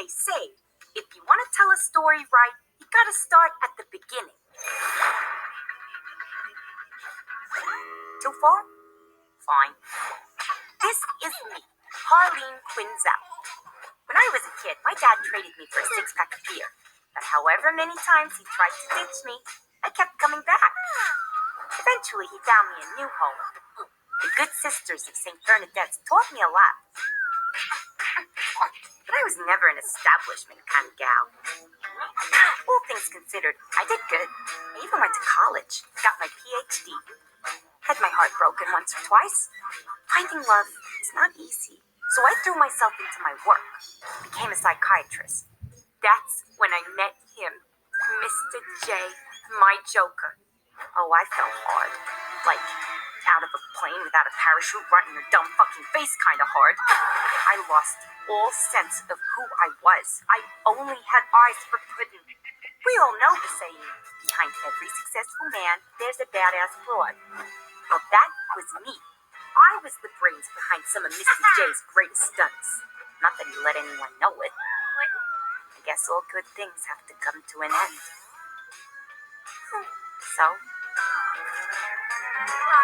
they say, if you want to tell a story right, you gotta start at the beginning. Too far? Fine. This is me, Harley Quinn. When I was a kid, my dad traded me for a six-pack of beer. But however many times he tried to ditch me, I kept coming back. Eventually, he found me a new home. The Good Sisters of St. Bernadette's taught me a lot. But I was never an establishment kind of gal. All things considered, I did good. I even went to college, got my PhD. Had my heart broken once or twice. Finding love is not easy. So I threw myself into my work. Became a psychiatrist. That's when I met him, Mr. J, my Joker. Oh, I fell hard. Like, out of a plane without a parachute right in your dumb fucking face kind of hard. I lost all sense of who I was. I only had eyes for pudding. We all know the saying, behind every successful man, there's a badass broad. Well, that was me. I was the brains behind some of Mr. J's greatest stunts. Not that he let anyone know it. I guess all good things have to come to an end. So...